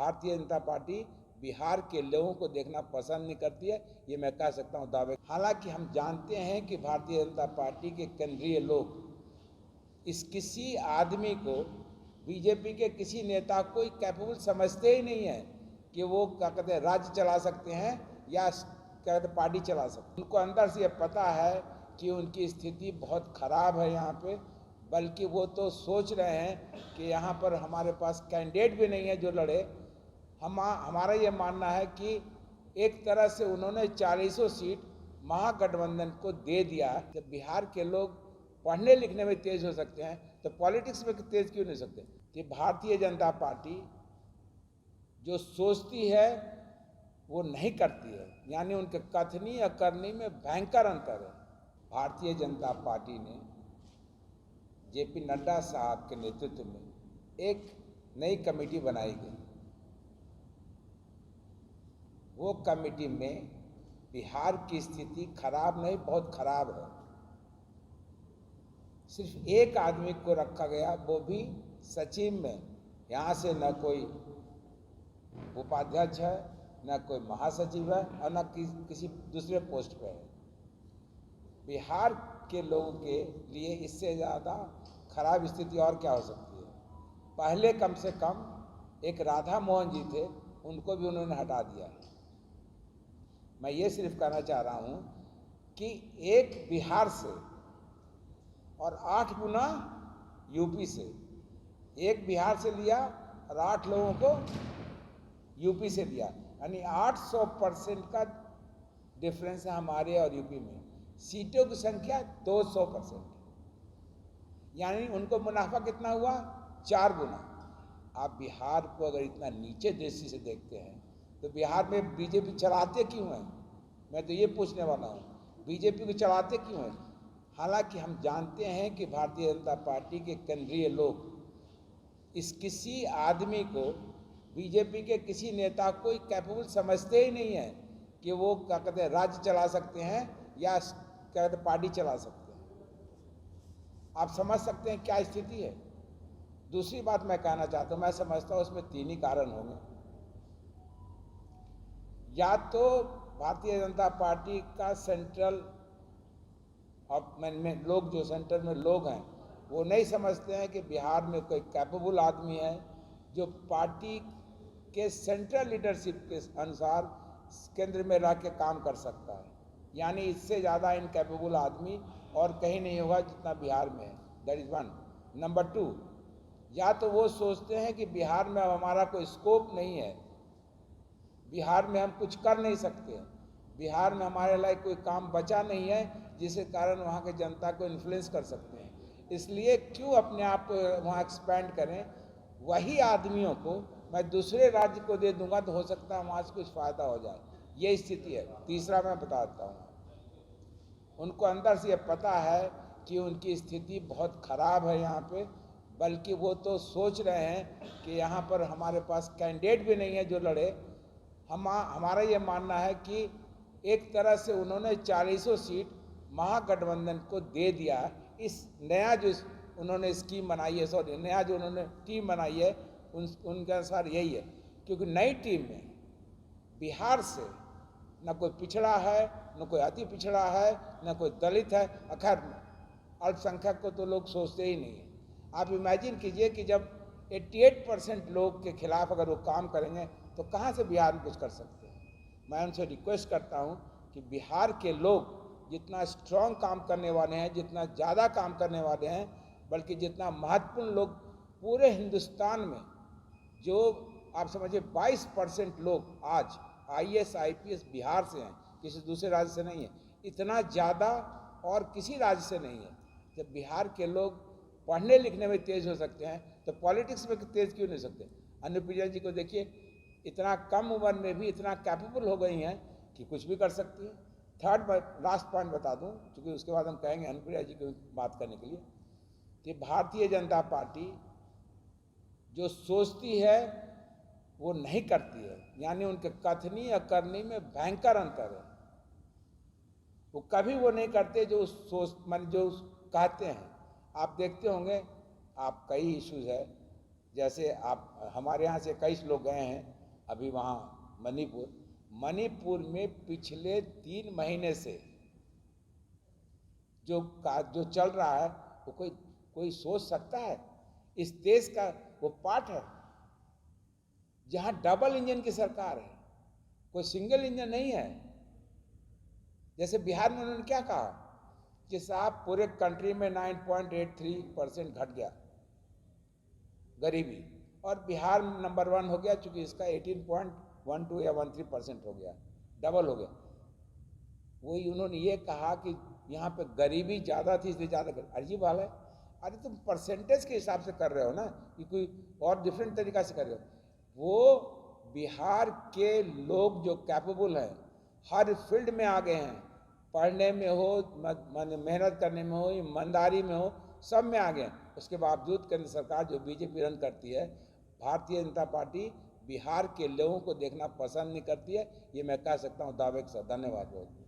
Bharatiya Janata party Bihar के लोगों को देखना पसंद नहीं करती है, ये मैं कह सकता हूँ दावे। हालांकि हम जानते हैं कि भारतीय जनता पार्टी के केंद्रीय लोग इस किसी आदमी को, बीजेपी के किसी नेता को कैपेबल समझते ही नहीं है कि वो क्या कहते हैं राज्य चला सकते हैं या क्या कहते पार्टी चला सकते हैं। उनको अंदर से ये पता है कि उनकी स्थिति बहुत खराब है यहाँ पे, बल्कि वो तो सोच रहे हैं कि यहाँ पर हमारे पास कैंडिडेट भी नहीं है जो लड़े। हमारा ये मानना है कि एक तरह से उन्होंने 40 सीट महागठबंधन को दे दिया। जब बिहार के लोग पढ़ने लिखने में तेज हो सकते हैं तो पॉलिटिक्स में तेज क्यों नहीं सकते? कि भारतीय जनता पार्टी जो सोचती है वो नहीं करती है, यानी उनके कथनी या करनी में भयंकर अंतर है। भारतीय जनता पार्टी ने जेपी नड्डा साहब के नेतृत्व में एक नई कमेटी बनाई गई। वो कमेटी में बिहार की स्थिति खराब नहीं, बहुत खराब है। सिर्फ एक आदमी को रखा गया, वो भी सचिव में। यहाँ से न कोई उपाध्यक्ष है, न कोई महासचिव है और न किसी दूसरे पोस्ट पे है। बिहार के लोगों के लिए इससे ज़्यादा खराब स्थिति और क्या हो सकती है? पहले कम से कम एक राधा मोहन जी थे, उनको भी उन्होंने हटा दिया है। मैं ये सिर्फ कहना चाह रहा हूँ कि एक बिहार से और 8 गुना यूपी से, एक बिहार से लिया और 8 लोगों को यूपी से दिया, यानी 800% का डिफरेंस है हमारे और यूपी में। सीटों की संख्या 200%, यानी उनको मुनाफा कितना हुआ? 4 गुना। आप बिहार को अगर इतना नीचे दृष्टि से देखते हैं तो बिहार में बीजेपी चलाते क्यों हैं? मैं तो ये पूछने वाला हूँ, बीजेपी को चलाते क्यों हैं? हालांकि हम जानते हैं कि भारतीय जनता पार्टी के केंद्रीय लोग इस किसी आदमी को, बीजेपी के किसी नेता को कैपेबल समझते ही नहीं है कि वो क्या कहते हैं राज्य चला सकते हैं या क्या कहते पार्टी चला सकते हैं। आप समझ सकते हैं क्या स्थिति है। दूसरी बात मैं कहना चाहता हूँ, मैं समझता हूँ उसमें 3 ही कारण होंगे। या तो भारतीय जनता पार्टी का सेंट्रल में लोग, जो सेंटर में लोग हैं, वो नहीं समझते हैं कि बिहार में कोई कैपेबल आदमी है जो पार्टी के सेंट्रल लीडरशिप के अनुसार केंद्र में रह के काम कर सकता है। यानी इससे ज़्यादा इनकैपेबल आदमी और कहीं नहीं होगा जितना बिहार में है। That is one. नंबर 2, या तो वो सोचते हैं कि बिहार में अब हमारा कोई स्कोप नहीं है, बिहार में हम कुछ कर नहीं सकते, बिहार में हमारे लिए कोई काम बचा नहीं है जिसके कारण वहाँ के जनता को इन्फ्लुएंस कर सकते हैं, इसलिए क्यों अपने आप को वहाँ एक्सपैंड करें। वही आदमियों को मैं दूसरे राज्य को दे दूंगा तो हो सकता है वहाँ से कुछ फ़ायदा हो जाए, ये स्थिति है। तीसरा मैं बताता हूँ, उनको अंदर से ये पता है कि उनकी स्थिति बहुत ख़राब है यहाँ पे, बल्कि वो तो सोच रहे हैं कि यहाँ पर हमारे पास कैंडिडेट भी नहीं है जो लड़े। हमारा ये मानना है कि एक तरह से उन्होंने 40 सीट महागठबंधन को दे दिया। इस नया जो उन्होंने स्कीम बनाई है, सॉरी नया जो उन्होंने टीम बनाई है, उनके अनुसार यही है। क्योंकि नई टीम में बिहार से न कोई पिछड़ा है, न कोई अति पिछड़ा है, न कोई दलित है। खैर अल्पसंख्यक को तो लोग सोचते ही नहीं है। आप इमेजिन कीजिए कि जब 88% लोग के खिलाफ अगर वो काम करेंगे तो कहाँ से बिहार में कुछ कर सकते हैं। मैं उनसे रिक्वेस्ट करता हूँ कि बिहार के लोग जितना स्ट्रॉन्ग काम करने वाले हैं, जितना ज़्यादा काम करने वाले हैं, बल्कि जितना महत्वपूर्ण लोग पूरे हिंदुस्तान में, जो आप समझिए 22% लोग आज IAS IPS बिहार से हैं, किसी दूसरे राज्य से नहीं है। इतना ज़्यादा और किसी राज्य से नहीं है। जब बिहार के लोग पढ़ने लिखने में तेज हो सकते हैं तो पॉलिटिक्स में तेज क्यों नहीं सकते? अनुप्रिया जी को देखिए, इतना कम उम्र में भी इतना कैपेबल हो गई हैं कि कुछ भी कर सकती है। थर्ड लास्ट पॉइंट बता दूं, क्योंकि उसके बाद हम कहेंगे अनुप्रिया जी की बात करने के लिए, कि भारतीय जनता पार्टी जो सोचती है वो नहीं करती है, यानी उनके कथनी या करनी में भयंकर अंतर है। वो कभी वो नहीं करते जो जो कहते हैं। आप देखते होंगे, आप कई इश्यूज है, जैसे आप हमारे यहाँ से कई लोग गए हैं अभी वहाँ मणिपुर में पिछले 3 महीने से जो चल रहा है वो कोई सोच सकता है? इस देश का वो पार्ट है जहाँ डबल इंजन की सरकार है, कोई सिंगल इंजन नहीं है। जैसे बिहार में उन्होंने क्या कहा कि साहब पूरे कंट्री में 9.83% घट गया गरीबी, और बिहार नंबर 1 हो गया, चूंकि इसका 18.12 या 13% हो गया, डबल हो गया। वही उन्होंने ये कहा कि यहाँ पे गरीबी ज़्यादा थी इसलिए ज़्यादा। अजीब हाल है। अरे तुम परसेंटेज के हिसाब से कर रहे हो ना, कि कोई और डिफरेंट तरीका से कर रहे हो। वो बिहार के लोग जो कैपेबल हैं, हर फील्ड में आगे हैं, पढ़ने में हो, मेहनत करने में हो, ईमानदारी में हो, सब में आगे हैं। उसके बावजूद केंद्र सरकार जो बीजेपी रन करती है, भारतीय जनता पार्टी बिहार के लोगों को देखना पसंद नहीं करती है। ये मैं कह सकता हूँ दावे के साथ। धन्यवाद बहुत।